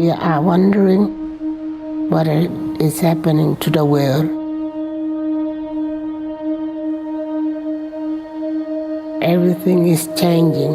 We are wondering what is happening to the world. Everything is changing.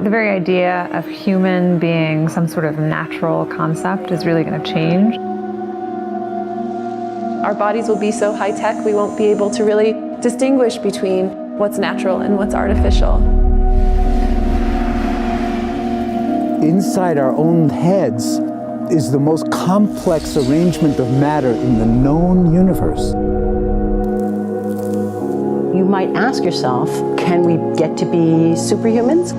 The very idea of human being some sort of natural concept is really going to change. Our bodies will be so high-tech, we won't be able to really distinguish between what's natural and what's artificial. Inside our own heads is the most complex arrangement of matter in the known universe. You might ask yourself, can we get to be superhumans?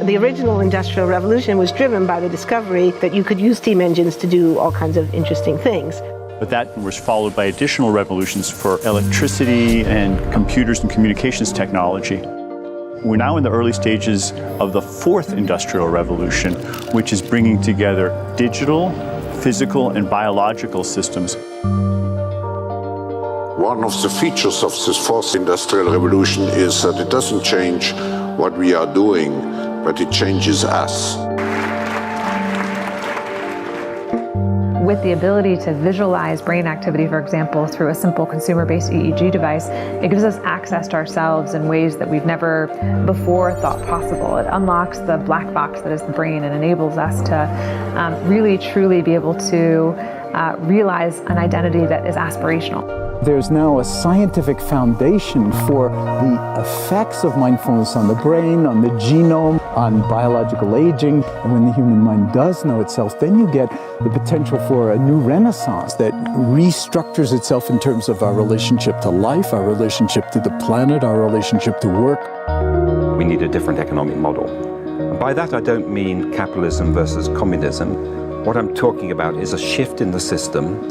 The original Industrial Revolution was driven by the discovery that you could use steam engines to do all kinds of interesting things. But that was followed by additional revolutions for electricity and computers and communications technology. We're now in the early stages of the fourth Industrial Revolution, which is bringing together digital, physical, and biological systems. One of the features of this fourth Industrial Revolution is that it doesn't change what we are doing, but it changes us. With the ability to visualize brain activity, for example, through a simple consumer-based EEG device, it gives us access to ourselves in ways that we've never before thought possible. It unlocks the black box that is the brain and enables us to really, truly be able to realize an identity that is aspirational. There's now a scientific foundation for the effects of mindfulness on the brain, on the genome, on biological aging. And when the human mind does know itself, then you get the potential for a new renaissance that restructures itself in terms of our relationship to life, our relationship to the planet, our relationship to work. We need a different economic model. And by that, I don't mean capitalism versus communism. What I'm talking about is a shift in the system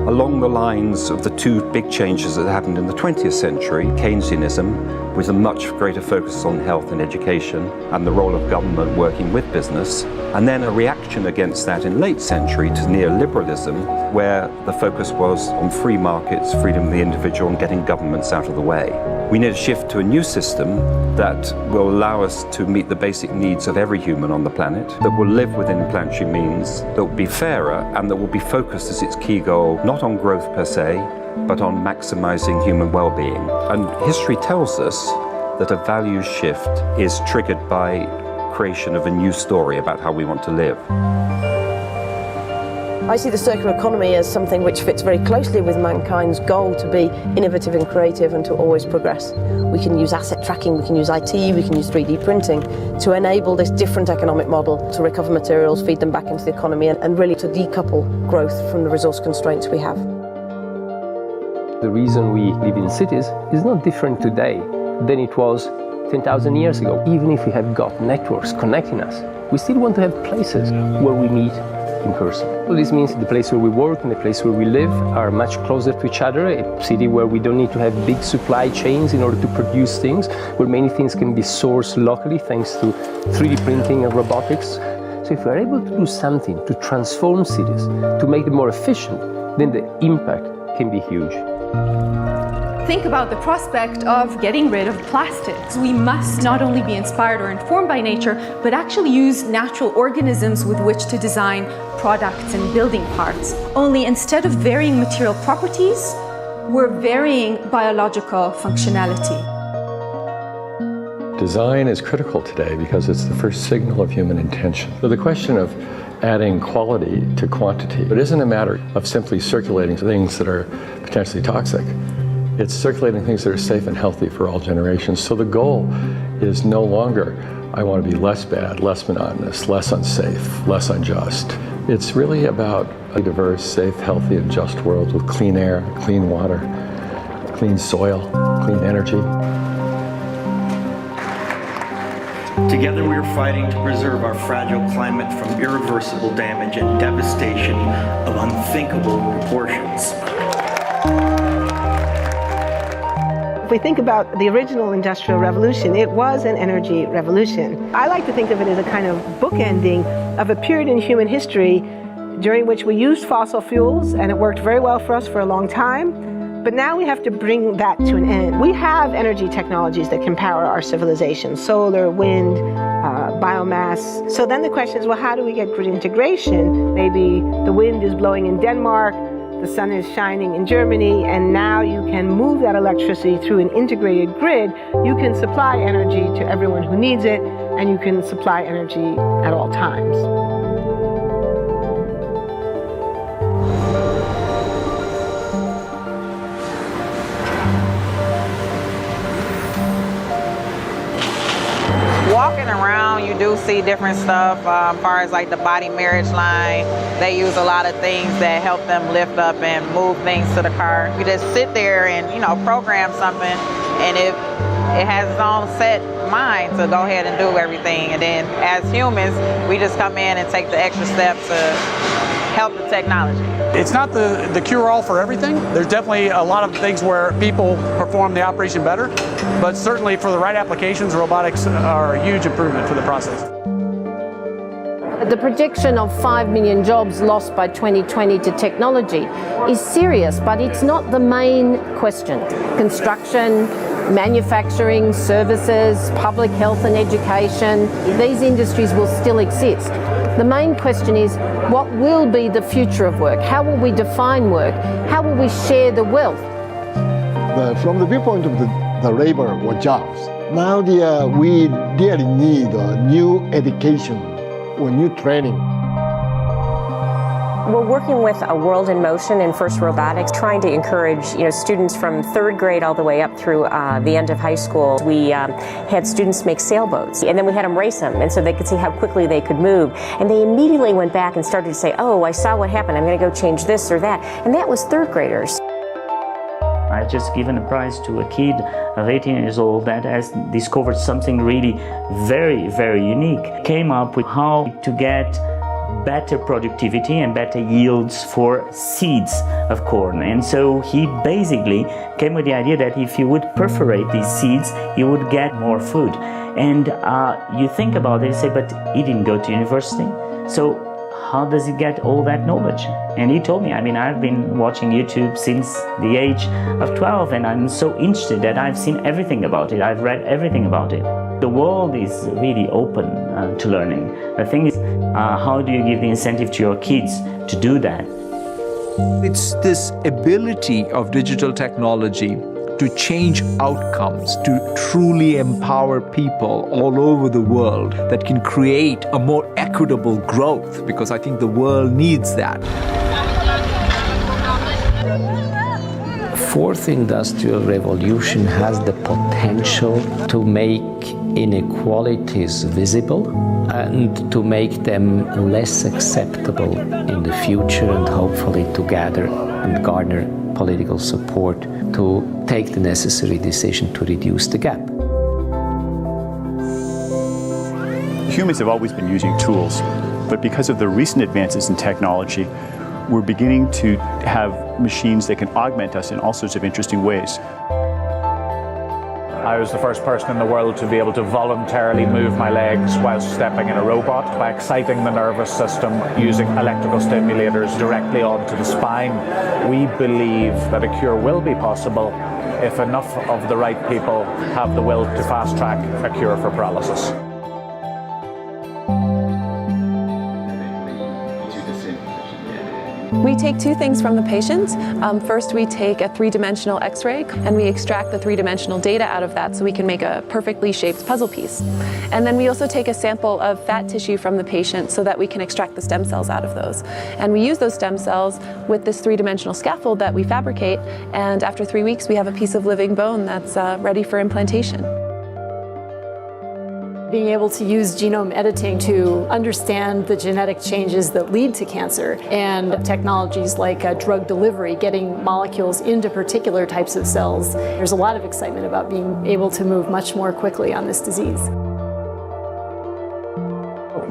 along the lines of the two big changes that happened in the 20th century, Keynesianism, with a much greater focus on health and education and the role of government working with business, and then a reaction against that in late century to neoliberalism, where the focus was on free markets, freedom of the individual, and getting governments out of the way. We need a shift to a new system that will allow us to meet the basic needs of every human on the planet, that will live within planetary means, that will be fairer, and that will be focused as its key goal, not on growth per se, but on maximizing human well-being. And history tells us that a values shift is triggered by creation of a new story about how we want to live. I see the circular economy as something which fits very closely with mankind's goal to be innovative and creative and to always progress. We can use asset tracking, we can use IT, we can use 3D printing to enable this different economic model to recover materials, feed them back into the economy, and really to decouple growth from the resource constraints we have. The reason we live in cities is not different today than it was 10,000 years ago. Even if we have got networks connecting us, we still want to have places where we meet in person. So this means the place where we work and the place where we live are much closer to each other, a city where we don't need to have big supply chains in order to produce things, where many things can be sourced locally thanks to 3D printing and robotics. So if we're able to do something to transform cities, to make them more efficient, then the impact can be huge. Think about the prospect of getting rid of plastics. We must not only be inspired or informed by nature, but actually use natural organisms with which to design products and building parts. Only instead of varying material properties, we're varying biological functionality. Design is critical today because it's the first signal of human intention. So the question of adding quality to quantity, it isn't a matter of simply circulating things that are potentially toxic. It's circulating things that are safe and healthy for all generations. So the goal is no longer, I want to be less bad, less monotonous, less unsafe, less unjust. It's really about a diverse, safe, healthy, and just world with clean air, clean water, clean soil, clean energy. Together we are fighting to preserve our fragile climate from irreversible damage and devastation of unthinkable proportions. If we think about the original Industrial Revolution, it was an energy revolution. I like to think of it as a kind of bookending of a period in human history during which we used fossil fuels, and it worked very well for us for a long time. But now we have to bring that to an end. We have energy technologies that can power our civilization: solar, wind, biomass. So then the question is, well, how do we get grid integration? Maybe the wind is blowing in Denmark, the sun is shining in Germany, and now you can move that electricity through an integrated grid. You can supply energy to everyone who needs it, and you can supply energy at all times. Walking around, you do see different stuff as far as like the body marriage line. They use a lot of things that help them lift up and move things to the car. You just sit there and, program something, and it has its own set mind to go ahead and do everything. And then as humans, we just come in and take the extra steps to help the technology. It's not the cure-all for everything. There's definitely a lot of things where people perform the operation better, but certainly for the right applications, robotics are a huge improvement for the process. The prediction of 5 million jobs lost by 2020 to technology is serious, but it's not the main question. Construction, manufacturing, services, public health and education, these industries will still exist. The main question is, what will be the future of work? How will we define work? How will we share the wealth? From the viewpoint of the labor or jobs, now we really need new education or new training. We're working with a World in Motion and FIRST Robotics, trying to encourage students from third grade all the way up through the end of high school. We had students make sailboats, and then we had them race them, and so they could see how quickly they could move. And they immediately went back and started to say, oh, I saw what happened, I'm going to go change this or that. And that was third graders. I just given a prize to a kid of 18 years old that has discovered something really very, very unique. Came up with how to get better productivity and better yields for seeds of corn. And so he basically came with the idea that if you would perforate these seeds, you would get more food. And you think about it and say, but he didn't go to university. So how does he get all that knowledge? And he told me, I've been watching YouTube since the age of 12, and I'm so interested that I've seen everything about it. I've read everything about it. The world is really open to learning. The thing is, how do you give the incentive to your kids to do that? It's this ability of digital technology to change outcomes, to truly empower people all over the world that can create a more equitable growth, because I think the world needs that. Fourth industrial revolution has the potential to make inequalities visible and to make them less acceptable in the future, and hopefully to gather and garner political support to take the necessary decision to reduce the gap. Humans have always been using tools, but because of the recent advances in technology, we're beginning to have machines that can augment us in all sorts of interesting ways. I was the first person in the world to be able to voluntarily move my legs while stepping in a robot by exciting the nervous system using electrical stimulators directly onto the spine. We believe that a cure will be possible if enough of the right people have the will to fast-track a cure for paralysis. We take two things from the patient. First, we take a three-dimensional X-ray, and we extract the three-dimensional data out of that so we can make a perfectly shaped puzzle piece. And then we also take a sample of fat tissue from the patient so that we can extract the stem cells out of those. And we use those stem cells with this three-dimensional scaffold that we fabricate, and after 3 weeks, we have a piece of living bone that's ready for implantation. Being able to use genome editing to understand the genetic changes that lead to cancer, and technologies like drug delivery, getting molecules into particular types of cells. There's a lot of excitement about being able to move much more quickly on this disease.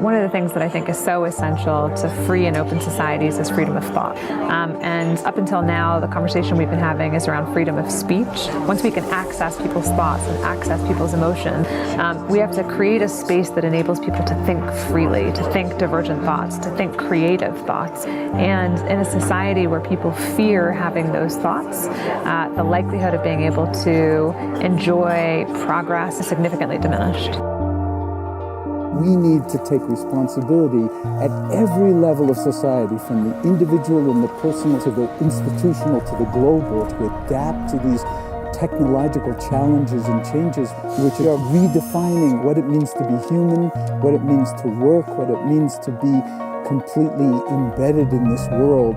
One of the things that I think is so essential to free and open societies is freedom of thought. And up until now, the conversation we've been having is around freedom of speech. Once we can access people's thoughts and access people's emotion, we have to create a space that enables people to think freely, to think divergent thoughts, to think creative thoughts. And in a society where people fear having those thoughts, the likelihood of being able to enjoy progress is significantly diminished. We need to take responsibility at every level of society, from the individual and the personal to the institutional to the global, to adapt to these technological challenges and changes which are redefining what it means to be human, what it means to work, what it means to be completely embedded in this world.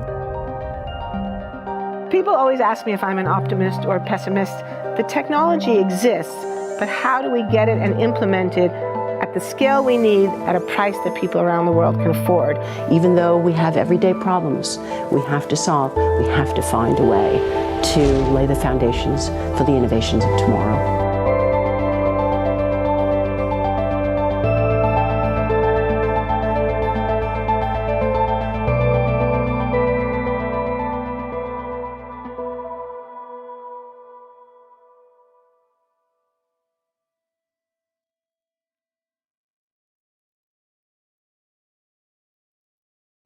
People always ask me if I'm an optimist or a pessimist. The technology exists, but how do we get it and implement it at the scale we need at a price that people around the world can afford? Even though we have everyday problems we have to solve, we have to find a way to lay the foundations for the innovations of tomorrow.